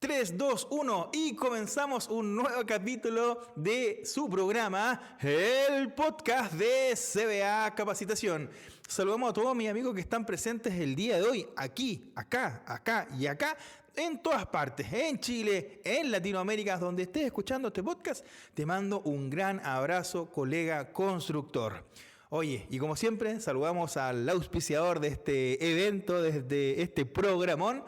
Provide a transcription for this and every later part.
3, 2, 1 y comenzamos un nuevo capítulo de su programa, el podcast de CBA Capacitación. Saludamos a todos mis amigos que están presentes el día de hoy, aquí, acá y acá, en todas partes, en Chile, en Latinoamérica, donde estés escuchando este podcast. Te mando un gran abrazo, colega constructor. Oye, y como siempre, saludamos al auspiciador de este evento, desde este programón,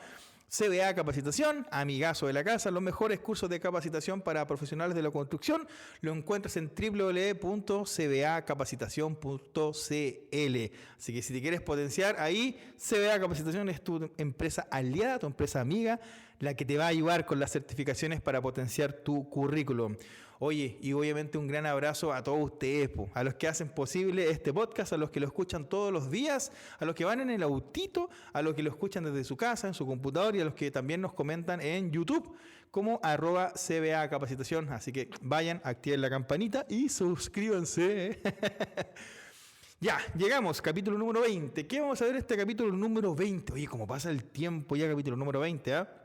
CBA Capacitación, amigazo de la casa, los mejores cursos de capacitación para profesionales de la construcción, lo encuentras en www.cbacapacitacion.cl. Así que si te quieres potenciar ahí, CBA Capacitación es tu empresa aliada, tu empresa amiga, la que te va a ayudar con las certificaciones para potenciar tu currículum. Oye, y obviamente un gran abrazo a todos ustedes, a los que hacen posible este podcast, a los que lo escuchan todos los días, a los que van en el autito, a los que lo escuchan desde su casa, en su computador y a los que también nos comentan en YouTube como @CBA Capacitación. Así que vayan, activen la campanita y suscríbanse. Ya, llegamos, capítulo número 20. ¿Qué vamos a ver este capítulo número 20? Oye, cómo pasa el tiempo ya, capítulo número 20, ¿ah?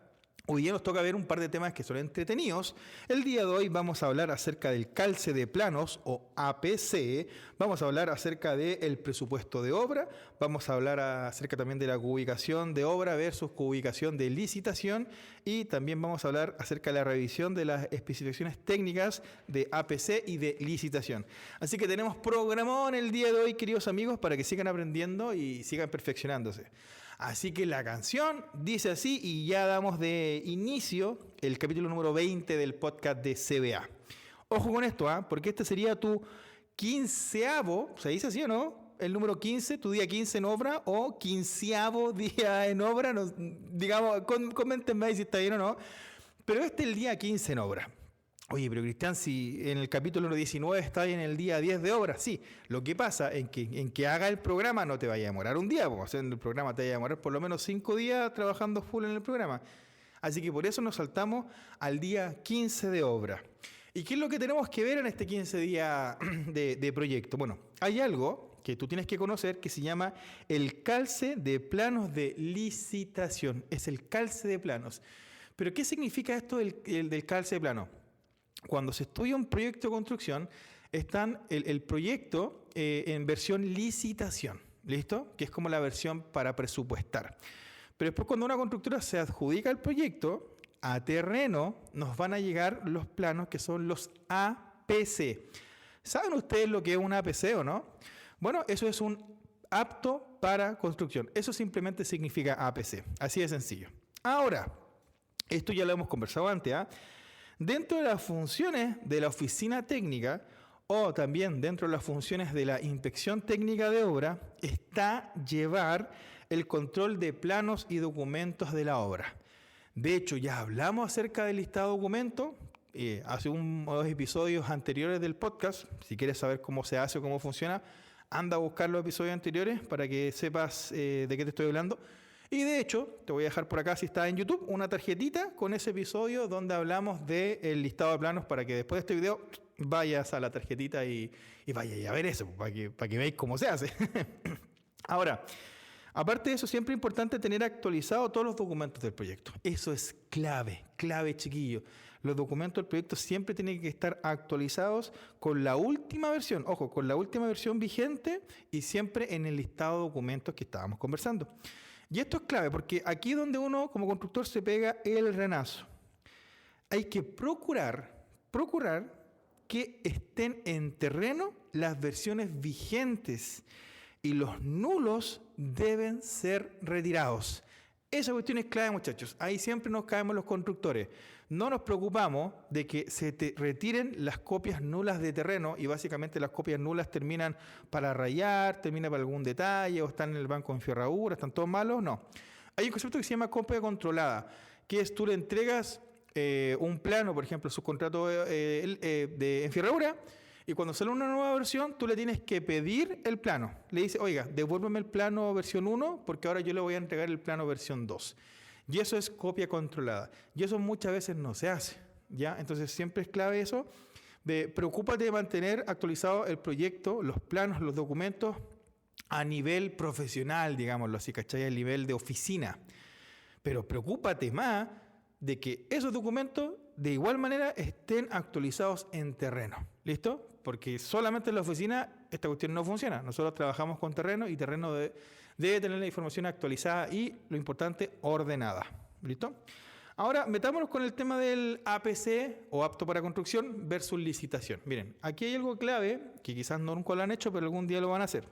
Hoy día nos toca ver un par de temas que son entretenidos. El día de hoy vamos a hablar acerca del calce de planos o APC, vamos a hablar acerca del presupuesto de obra, vamos a hablar acerca también de la cubicación de obra versus cubicación de licitación y también vamos a hablar acerca de la revisión de las especificaciones técnicas de APC y de licitación. Así que tenemos programón el día de hoy, queridos amigos, para que sigan aprendiendo y sigan perfeccionándose. Así que la canción dice así y ya damos de inicio el capítulo número 20 del podcast de CBA. Ojo con esto, porque este sería tu 15avo, ¿se dice así o no? El número 15, tu día 15 en obra o 15avo día en obra, no, digamos, coméntenme si está bien o no, pero este es el día 15 en obra. Oye, pero Cristian, si en el capítulo 19 está en el día 10 de obra, sí. Lo que pasa en que haga el programa no te vaya a demorar un día, porque en el programa te vaya a demorar por lo menos 5 días trabajando full en el programa. Así que por eso nos saltamos al día 15 de obra. ¿Y qué es lo que tenemos que ver en este 15 día de proyecto? Bueno, hay algo que tú tienes que conocer que se llama el calce de planos de licitación. Es el calce de planos. ¿Pero qué significa esto del calce de plano? Cuando se estudia un proyecto de construcción, está el proyecto en versión licitación, ¿listo? Que es como la versión para presupuestar. Pero después cuando una constructora se adjudica el proyecto, a terreno nos van a llegar los planos que son los APC. ¿Saben ustedes lo que es un APC o no? Bueno, eso es un apto para construcción. Eso simplemente significa APC. Así de sencillo. Ahora, esto ya lo hemos conversado antes, Dentro de las funciones de la oficina técnica o también dentro de las funciones de la inspección técnica de obra está llevar el control de planos y documentos de la obra. De hecho, ya hablamos acerca del listado de documentos hace unos episodios anteriores del podcast. Si quieres saber cómo se hace o cómo funciona, anda a buscar los episodios anteriores para que sepas de qué te estoy hablando. Y de hecho, te voy a dejar por acá, si está en YouTube, una tarjetita con ese episodio donde hablamos del listado de planos para que después de este video vayas a la tarjetita y vayas a ver eso, para que veáis cómo se hace. Ahora, aparte de eso, siempre es importante tener actualizados todos los documentos del proyecto. Eso es clave, chiquillo. Los documentos del proyecto siempre tienen que estar actualizados con la última versión, ojo, con la última versión vigente y siempre en el listado de documentos que estábamos conversando. Y esto es clave porque aquí es donde uno como constructor se pega el renazo. Hay que procurar que estén en terreno las versiones vigentes y los nulos deben ser retirados. Esa cuestión es clave, muchachos. Ahí siempre nos caemos los constructores. No nos preocupamos de que se te retiren las copias nulas de terreno y básicamente las copias nulas terminan para rayar, terminan para algún detalle o están en el banco en ferradura, están todos malos. No. Hay un concepto que se llama copia controlada, que es tú le entregas un plano, por ejemplo, subcontrato de enferradura, y cuando sale una nueva versión, tú le tienes que pedir el plano. Le dices, oiga, devuélveme el plano versión 1 porque ahora yo le voy a entregar el plano versión 2. Y eso es copia controlada. Y eso muchas veces no se hace, ¿ya? Entonces siempre es clave eso. Preocúpate de mantener actualizado el proyecto, los planos, los documentos a nivel profesional, digámoslo así, ¿cachai? A nivel de oficina. Pero preocúpate más de que esos documentos de igual manera estén actualizados en terreno. ¿Listo? Porque solamente en la oficina esta cuestión no funciona. Nosotros trabajamos con terreno y terreno debe tener la información actualizada y, lo importante, ordenada. ¿Listo? Ahora, metámonos con el tema del APC o apto para construcción versus licitación. Miren, aquí hay algo clave que quizás nunca lo han hecho, pero algún día lo van a hacer.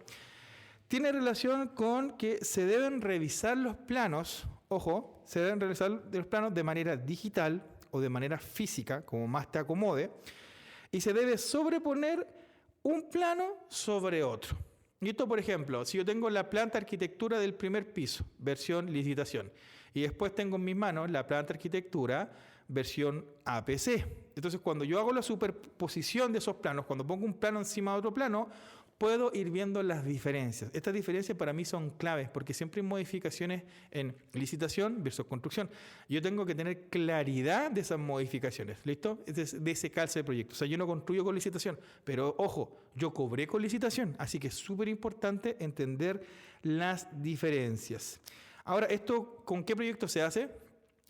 Tiene relación con que se deben revisar los planos, ojo, se deben revisar los planos de manera digital o de manera física, como más te acomode, y se debe sobreponer un plano sobre otro. Y esto, por ejemplo, si yo tengo la planta de arquitectura del primer piso, versión licitación, y después tengo en mis manos la planta de arquitectura, versión APC. Entonces, cuando yo hago la superposición de esos planos, cuando pongo un plano encima de otro plano, puedo ir viendo las diferencias. Estas diferencias para mí son claves porque siempre hay modificaciones en licitación versus construcción. Yo tengo que tener claridad de esas modificaciones, ¿listo? De ese calce de proyecto. O sea, yo no construyo con licitación, pero ojo, yo cobré con licitación, así que es súper importante entender las diferencias. Ahora, ¿esto con qué proyecto se hace?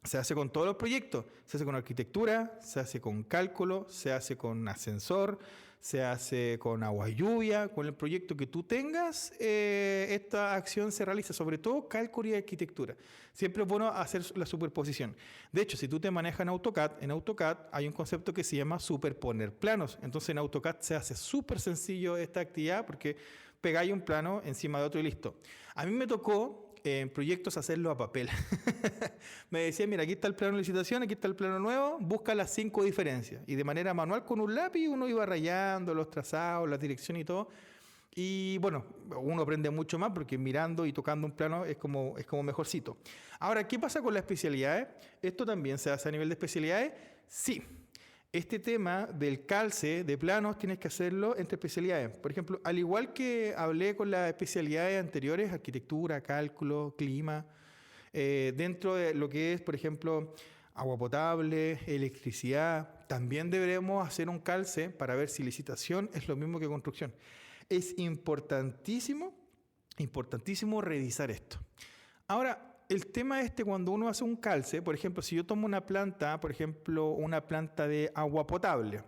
Se hace con todos los proyectos. Se hace con arquitectura, se hace con cálculo, se hace con ascensor, se hace con agua y lluvia, con el proyecto que tú tengas, esta acción se realiza, sobre todo cálculo y arquitectura. Siempre es bueno hacer la superposición. De hecho, si tú te manejas en AutoCAD hay un concepto que se llama superponer planos. Entonces en AutoCAD se hace súper sencillo esta actividad porque pegáis un plano encima de otro y listo. A mí me tocó en proyectos hacerlo a papel. Me decían, mira, aquí está el plano de licitación, aquí está el plano nuevo, busca las 5 diferencias. Y de manera manual con un lápiz uno iba rayando los trazados, la dirección y todo. Y bueno, uno aprende mucho más porque mirando y tocando un plano es como mejorcito. Ahora, ¿qué pasa con las especialidades? ¿Esto también se hace a nivel de especialidades? Sí. Este tema del calce de planos tienes que hacerlo entre especialidades. Por ejemplo, al igual que hablé con las especialidades anteriores, arquitectura, cálculo, clima, dentro de lo que es, por ejemplo, agua potable, electricidad, también deberemos hacer un calce para ver si licitación es lo mismo que construcción. Es importantísimo revisar esto. Ahora, el tema cuando uno hace un calce, por ejemplo, si yo tomo una planta, por ejemplo, una planta de agua potable,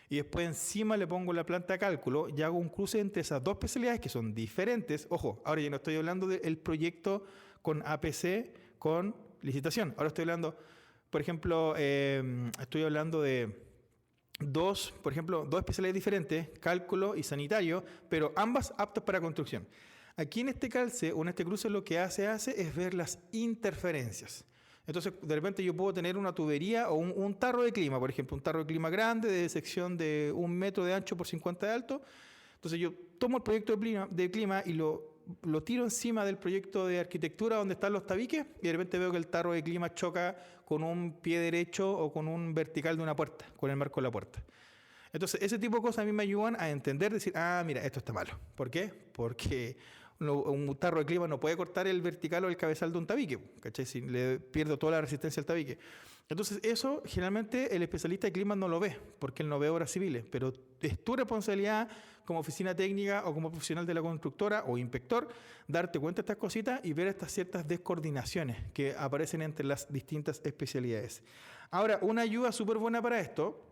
y después encima le pongo la planta de cálculo y hago un cruce entre esas dos especialidades que son diferentes. Ojo, ahora ya no estoy hablando del proyecto con APC, con licitación. Ahora estoy hablando, por ejemplo, estoy hablando de dos especialidades diferentes, cálculo y sanitario, pero ambas aptas para construcción. Aquí en este calce o en este cruce lo que hace es ver las interferencias. Entonces, de repente yo puedo tener una tubería o un tarro de clima, por ejemplo, un tarro de clima grande de sección de 1 metro de ancho por 50 de alto. Entonces yo tomo el proyecto de clima y lo tiro encima del proyecto de arquitectura donde están los tabiques y de repente veo que el tarro de clima choca con un pie derecho o con un vertical de una puerta, con el marco de la puerta. Entonces, ese tipo de cosas a mí me ayudan a entender, decir, mira, esto está malo. ¿Por qué? Porque un tarro de clima no puede cortar el vertical o el cabezal de un tabique, ¿cachai? Si le pierdo toda la resistencia al tabique. Entonces, eso generalmente el especialista de clima no lo ve, porque él no ve obras civiles, pero es tu responsabilidad como oficina técnica o como profesional de la constructora o inspector, darte cuenta de estas cositas y ver estas ciertas descoordinaciones que aparecen entre las distintas especialidades. Ahora, una ayuda súper buena para esto,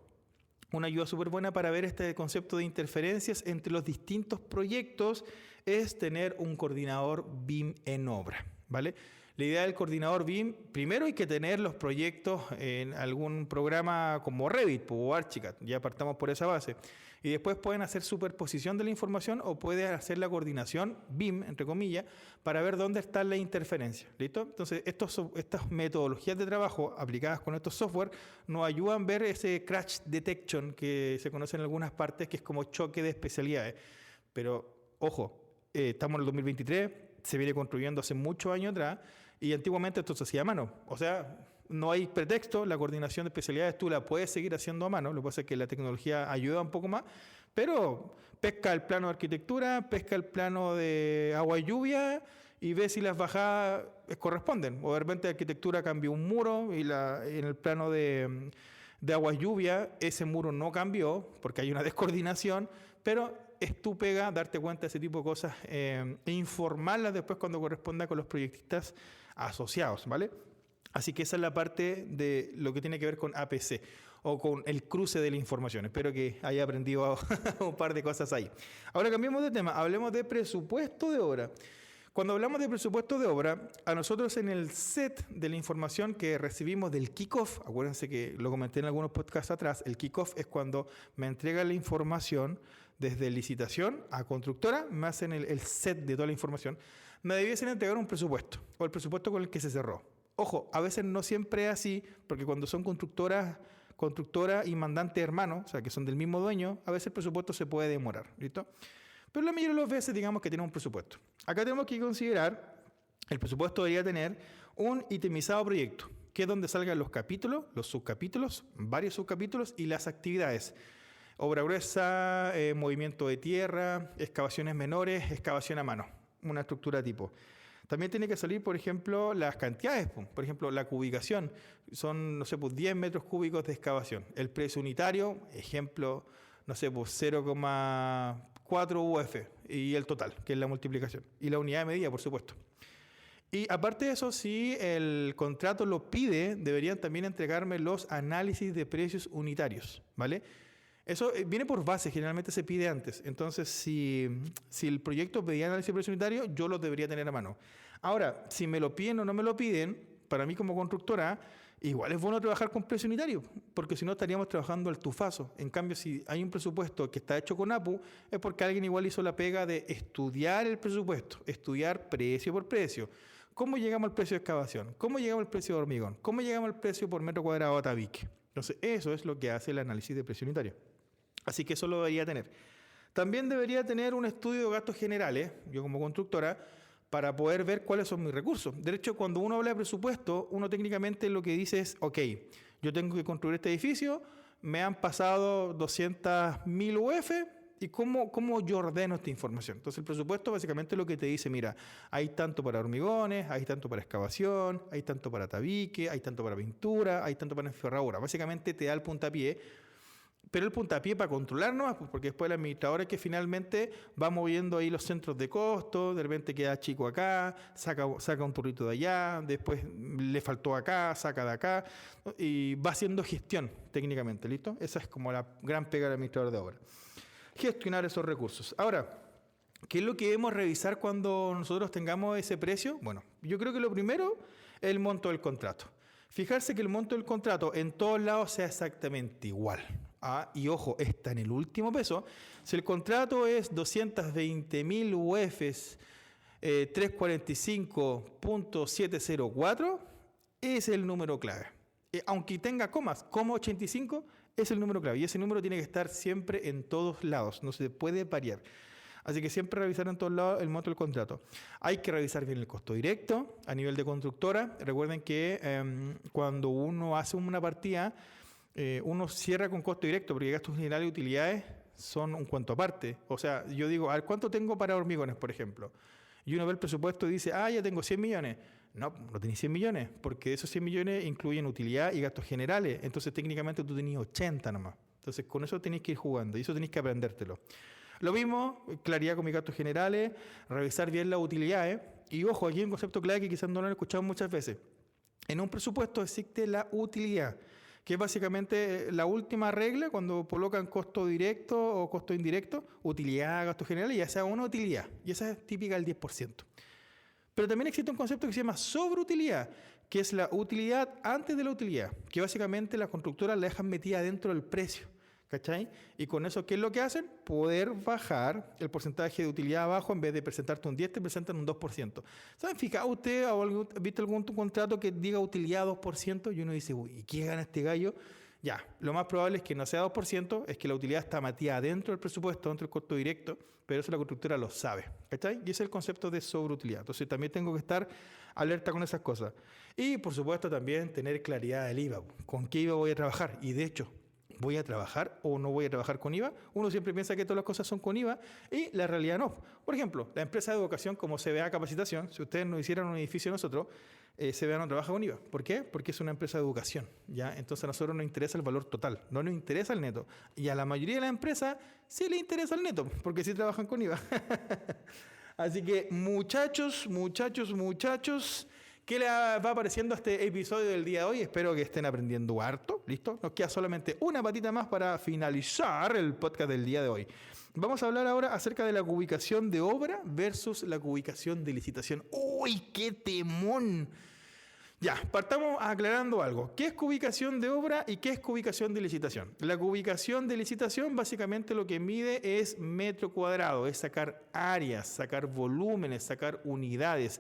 una ayuda súper buena para ver este concepto de interferencias entre los distintos proyectos es tener un coordinador BIM en obra, ¿vale? La idea del coordinador BIM, primero hay que tener los proyectos en algún programa como Revit o Archicad, ya partamos por esa base. Y después pueden hacer superposición de la información o pueden hacer la coordinación BIM, entre comillas, para ver dónde está la interferencia. ¿Listo? Entonces, estas metodologías de trabajo aplicadas con estos software nos ayudan a ver ese crash detection que se conoce en algunas partes, que es como choque de especialidades. Pero, ojo, estamos en el 2023, se viene construyendo hace muchos años atrás y antiguamente esto se hacía a mano. O sea, no hay pretexto, la coordinación de especialidades tú la puedes seguir haciendo a mano, lo que pasa es que la tecnología ayuda un poco más, pero pesca el plano de arquitectura, pesca el plano de agua y lluvia y ve si las bajadas corresponden. O de repente la arquitectura cambió un muro y en el plano de agua y lluvia ese muro no cambió porque hay una descoordinación, pero es tu pega darte cuenta de ese tipo de cosas e informarlas después cuando corresponda con los proyectistas asociados, ¿vale? Así que esa es la parte de lo que tiene que ver con APC o con el cruce de la información. Espero que haya aprendido un par de cosas ahí. Ahora cambiemos de tema, hablemos de presupuesto de obra. Cuando hablamos de presupuesto de obra, a nosotros en el set de la información que recibimos del kickoff, acuérdense que lo comenté en algunos podcasts atrás, el kickoff es cuando me entregan la información desde licitación a constructora, me hacen el set de toda la información, me debiesen entregar un presupuesto o el presupuesto con el que se cerró. Ojo, a veces no siempre es así, porque cuando son constructora y mandante hermano, o sea, que son del mismo dueño, a veces el presupuesto se puede demorar, ¿listo? Pero la mayoría de las veces, digamos que tiene un presupuesto. Acá tenemos que considerar, el presupuesto debería tener un itemizado proyecto, que es donde salgan los capítulos, los subcapítulos, varios subcapítulos y las actividades. Obra gruesa, movimiento de tierra, excavaciones menores, excavación a mano, una estructura tipo. También tiene que salir, por ejemplo, las cantidades. Por ejemplo, la cubicación. Son, no sé, pues 10 metros cúbicos de excavación. El precio unitario, ejemplo, no sé, pues 0,4 UF. Y el total, que es la multiplicación. Y la unidad de medida, por supuesto. Y aparte de eso, si el contrato lo pide, deberían también entregarme los análisis de precios unitarios, ¿vale? Eso viene por base, generalmente se pide antes. Entonces, si el proyecto pedía análisis de precio unitario, yo los debería tener a mano. Ahora, si me lo piden o no me lo piden, para mí como constructora, igual es bueno trabajar con precio unitario, porque si no estaríamos trabajando al tufazo. En cambio, si hay un presupuesto que está hecho con APU, es porque alguien igual hizo la pega de estudiar el presupuesto, estudiar precio por precio. ¿Cómo llegamos al precio de excavación? ¿Cómo llegamos al precio de hormigón? ¿Cómo llegamos al precio por metro cuadrado a tabique? Entonces, eso es lo que hace el análisis de precio unitario. Así que eso lo debería tener. También debería tener un estudio de gastos generales, yo como constructora, para poder ver cuáles son mis recursos. De hecho, cuando uno habla de presupuesto, uno técnicamente lo que dice es, ok, yo tengo que construir este edificio, me han pasado 200.000 UF, ¿y cómo yo ordeno esta información? Entonces, el presupuesto básicamente lo que te dice, mira, hay tanto para hormigones, hay tanto para excavación, hay tanto para tabique, hay tanto para pintura, hay tanto para enferradura. Básicamente te da el puntapié. Pero el puntapié para controlar nomás, porque después el administrador es que finalmente va moviendo ahí los centros de costo, de repente queda chico acá, saca un turrito de allá, después le faltó acá, saca de acá, y va haciendo gestión técnicamente, ¿listo? Esa es como la gran pega del administrador de obra. Gestionar esos recursos. Ahora, ¿qué es lo que debemos revisar cuando nosotros tengamos ese precio? Bueno, yo creo que lo primero es el monto del contrato. Fijarse que el monto del contrato en todos lados sea exactamente igual. Y ojo, está en el último peso. Si el contrato es 220.000 UFs 345.704, es el número clave. Aunque tenga comas, coma 85, es el número clave. Y ese número tiene que estar siempre en todos lados, no se puede variar. Así que siempre revisar en todos lados el monto del contrato. Hay que revisar bien el costo directo a nivel de constructora. Recuerden que cuando uno hace una partida, uno cierra con costo directo, porque gastos generales y utilidades son un cuento aparte. O sea, yo digo, a ver, ¿cuánto tengo para hormigones, por ejemplo? Y uno ve el presupuesto y dice, ya tengo 100 millones. No, no tenéis 100 millones, porque esos 100 millones incluyen utilidad y gastos generales. Entonces, técnicamente tú tenías 80 nomás. Entonces, con eso tenéis que ir jugando y eso tenéis que aprendértelo. Lo mismo, claridad con mis gastos generales, revisar bien las utilidades. Y ojo, aquí hay un concepto clave que quizás no lo han escuchado muchas veces. En un presupuesto existe la utilidad, que es básicamente la última regla cuando colocan costo directo o costo indirecto, utilidad, gastos generales, ya sea una utilidad. Y esa es típica del 10%. Pero también existe un concepto que se llama sobreutilidad, que es la utilidad antes de la utilidad, que básicamente las constructoras la dejan metida dentro del precio. ¿Cachai? Y con eso, ¿qué es lo que hacen? Poder bajar el porcentaje de utilidad abajo, en vez de presentarte un 10, te presentan un 2%. ¿Saben? Fija, ¿usted ha visto algún contrato que diga utilidad 2%? Y uno dice, uy, ¿y qué gana este gallo? Ya, lo más probable es que no sea 2%, es que la utilidad está metida dentro del presupuesto, dentro del costo directo, pero eso la constructora lo sabe. ¿Cachai? Y ese es el concepto de sobreutilidad. Entonces también tengo que estar alerta con esas cosas. Y por supuesto también tener claridad del IVA. ¿Con qué IVA voy a trabajar? Y de hecho, ¿voy a trabajar o no voy a trabajar con IVA? Uno siempre piensa que todas las cosas son con IVA y la realidad no. Por ejemplo, la empresa de educación como CBA Capacitación, si ustedes no hicieran un edificio nosotros, CBA no trabaja con IVA. ¿Por qué? Porque es una empresa de educación, ¿ya? Entonces a nosotros nos interesa el valor total, no nos interesa el neto. Y a la mayoría de las empresas sí les interesa el neto, porque sí trabajan con IVA. Así que muchachos, ¿Qué le va apareciendo a este episodio del día de hoy? Espero que estén aprendiendo harto. ¿Listo? Nos queda solamente una patita más para finalizar el podcast del día de hoy. Vamos a hablar ahora acerca de la cubicación de obra versus la cubicación de licitación. ¡Uy, qué temón! Ya, partamos aclarando algo. ¿Qué es cubicación de obra y qué es cubicación de licitación? La cubicación de licitación básicamente lo que mide es metro cuadrado, es sacar áreas, sacar volúmenes, sacar unidades.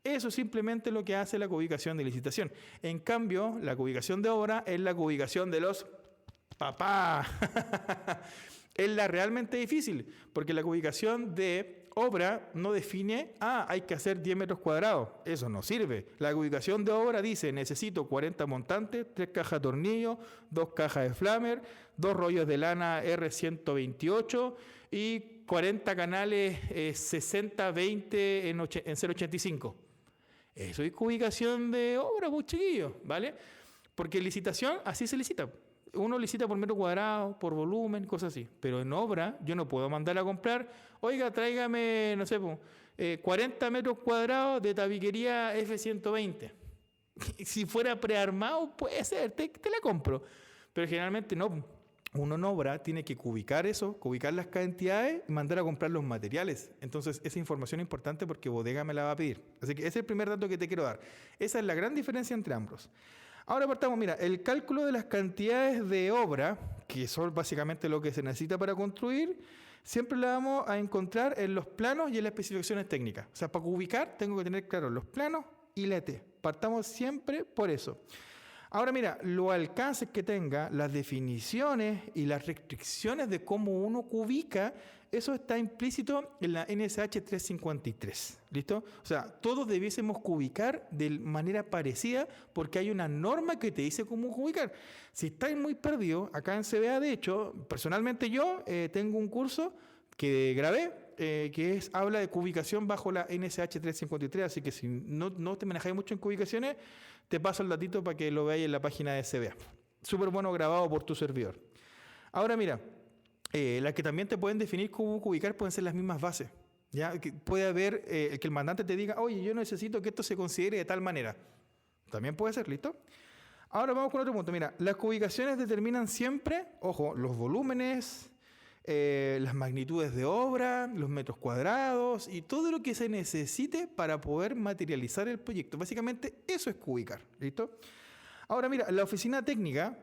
Eso es simplemente lo que hace la cubicación de licitación. En cambio, la cubicación de obra es la cubicación de los papás. Es la realmente difícil, porque la cubicación de obra no define, hay que hacer 10 metros cuadrados. Eso no sirve. La ubicación de obra dice, necesito 40 montantes, 3 cajas de tornillo, 2 cajas de flamer, 2 rollos de lana R128 y 40 canales 60-20 en 0.85. Eso es ubicación de obra, pues chiquillos, ¿vale? Porque licitación, así se licita. Uno licita por metro cuadrado, por volumen, cosas así. Pero en obra, yo no puedo mandar a comprar, oiga, tráigame, no sé, 40 metros cuadrados de tabiquería F120. Si fuera prearmado, puede ser, te la compro. Pero generalmente no. Uno en obra tiene que cubicar eso, cubicar las cantidades y mandar a comprar los materiales. Entonces, esa información es importante porque bodega me la va a pedir. Así que ese es el primer dato que te quiero dar. Esa es la gran diferencia entre ambos. Ahora partamos, mira, el cálculo de las cantidades de obra, que son básicamente lo que se necesita para construir, siempre la vamos a encontrar en los planos y en las especificaciones técnicas. O sea, para ubicar tengo que tener claro los planos y la ET. Partamos siempre por eso. Ahora mira, los alcances que tenga, las definiciones y las restricciones de cómo uno cubica, eso está implícito en la NSH 353, ¿listo? O sea, todos debiésemos cubicar de manera parecida porque hay una norma que te dice cómo cubicar. Si estáis muy perdidos, acá en CBA, de hecho, personalmente yo tengo un curso que grabé, que habla de cubicación bajo la NSH 353, así que si no te manejáis mucho en cubicaciones, te paso el datito para que lo veáis en la página de CBA. Súper bueno, grabado por tu servidor. Ahora mira, las que también te pueden definir cómo ubicar pueden ser las mismas bases. ¿Ya? Que puede haber que el mandante te diga, oye, yo necesito que esto se considere de tal manera. También puede ser, ¿listo? Ahora vamos con otro punto. Mira, las ubicaciones determinan siempre, ojo, los volúmenes, las magnitudes de obra, los metros cuadrados y todo lo que se necesite para poder materializar el proyecto. Básicamente eso es ubicar, ¿listo? Ahora mira, la oficina técnica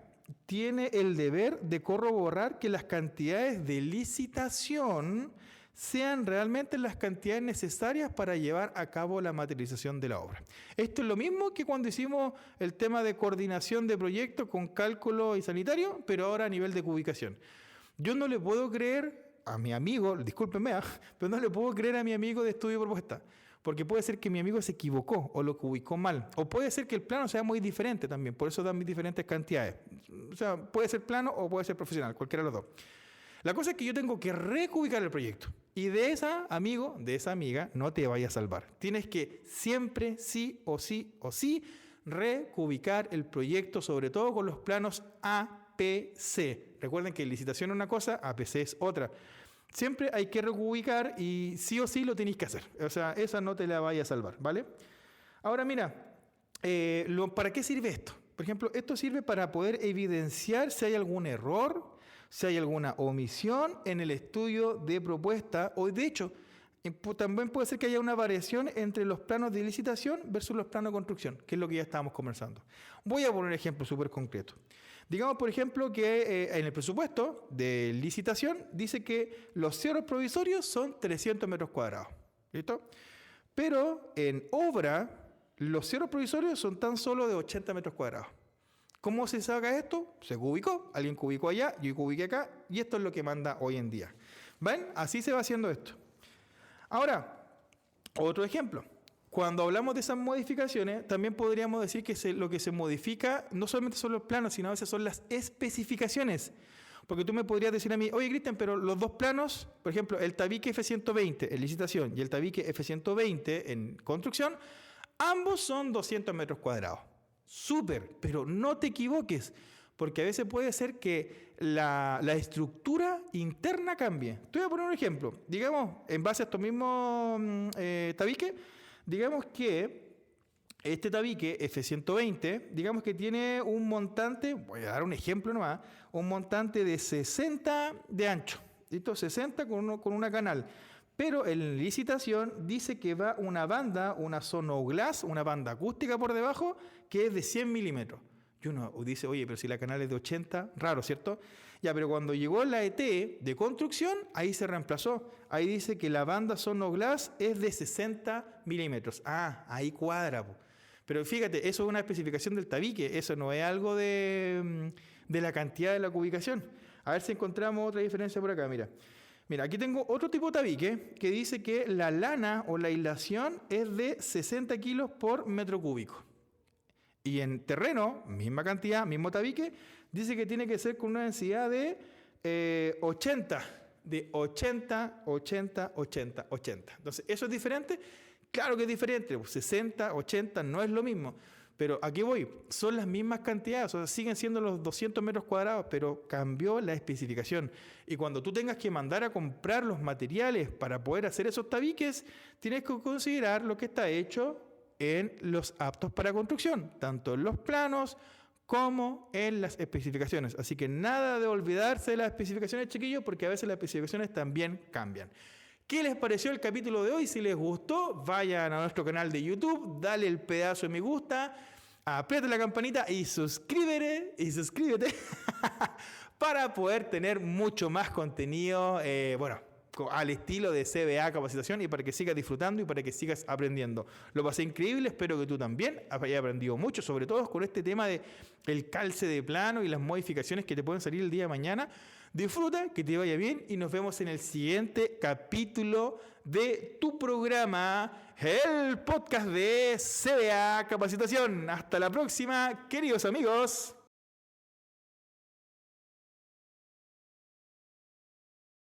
tiene el deber de corroborar que las cantidades de licitación sean realmente las cantidades necesarias para llevar a cabo la materialización de la obra. Esto es lo mismo que cuando hicimos el tema de coordinación de proyectos con cálculo y sanitario, pero ahora a nivel de ubicación. Yo no le puedo creer a mi amigo, discúlpenme, pero no le puedo creer a mi amigo de estudio propuesta. Porque puede ser que mi amigo se equivocó o lo ubicó mal. O puede ser que el plano sea muy diferente también. Por eso dan diferentes cantidades. O sea, puede ser plano o puede ser profesional. Cualquiera de los dos. La cosa es que yo tengo que recubicar el proyecto. Y de esa amigo, de esa amiga, no te vayas a salvar. Tienes que siempre, sí o sí o sí, recubicar el proyecto, sobre todo con los planos APC. Recuerden que licitación es una cosa, APC es otra. Siempre hay que reubicar y sí o sí lo tenéis que hacer. O sea, esa no te la vaya a salvar, ¿vale? Ahora mira, ¿para qué sirve esto? Por ejemplo, esto sirve para poder evidenciar si hay algún error, si hay alguna omisión en el estudio de propuesta o de hecho, también puede ser que haya una variación entre los planos de licitación versus los planos de construcción, que es lo que ya estábamos conversando. Voy a poner un ejemplo súper concreto. Digamos, por ejemplo, que en el presupuesto de licitación dice que los cierres provisorios son 300 metros cuadrados. ¿Listo? Pero en obra, los cierres provisorios son tan solo de 80 metros cuadrados. ¿Cómo se saca esto? Se cubicó. Alguien cubicó allá, yo cubiqué acá, y esto es lo que manda hoy en día. ¿Ven? Así se va haciendo esto. Ahora, otro ejemplo. Cuando hablamos de esas modificaciones, también podríamos decir que lo que se modifica no solamente son los planos, sino a veces son las especificaciones. Porque tú me podrías decir a mí, oye, Cristian, pero los dos planos, por ejemplo, el tabique F120 en licitación y el tabique F120 en construcción, ambos son 200 metros cuadrados. Súper, pero no te equivoques, porque a veces puede ser que la estructura interna cambie. Te voy a poner un ejemplo. Digamos, en base a estos mismos tabiques, digamos que este tabique F120, digamos que tiene un montante, voy a dar un ejemplo nomás, un montante de 60 de ancho, ¿listo? 60 con una canal. Pero en licitación dice que va una banda, una Sonoglass, una banda acústica por debajo, que es de 100 milímetros. Y uno dice, oye, pero si la canal es de 80, raro, ¿cierto? Ya, pero cuando llegó la ET de construcción, ahí se reemplazó. Ahí dice que la banda Sonoglass es de 60 milímetros. Ah, ahí cuadra, po. Pero fíjate, eso es una especificación del tabique, eso no es algo de la cantidad de la cubicación. A ver si encontramos otra diferencia por acá, mira. Mira, aquí tengo otro tipo de tabique que dice que la lana o la hilación es de 60 kilos por metro cúbico. Y en terreno, misma cantidad, mismo tabique, dice que tiene que ser con una densidad de 80. De 80. Entonces, ¿eso es diferente? Claro que es diferente. 60, 80 no es lo mismo. Pero aquí voy, son las mismas cantidades, o sea, siguen siendo los 200 metros cuadrados, pero cambió la especificación. Y cuando tú tengas que mandar a comprar los materiales para poder hacer esos tabiques, tienes que considerar lo que está hecho en los aptos para construcción, tanto en los planos como en las especificaciones. Así que nada de olvidarse de las especificaciones, chiquillos, porque a veces las especificaciones también cambian. ¿Qué les pareció el capítulo de hoy? Si les gustó, vayan a nuestro canal de YouTube, dale el pedazo de me gusta, aprieta la campanita y suscríbete para poder tener mucho más contenido, al estilo de CBA Capacitación y para que sigas disfrutando y para que sigas aprendiendo. Lo pasé increíble, espero que tú también hayas aprendido mucho, sobre todo con este tema de el calce de plano y las modificaciones que te pueden salir el día de mañana. Disfruta, que te vaya bien y nos vemos en el siguiente capítulo de tu programa, el podcast de CBA Capacitación. Hasta la próxima, queridos amigos.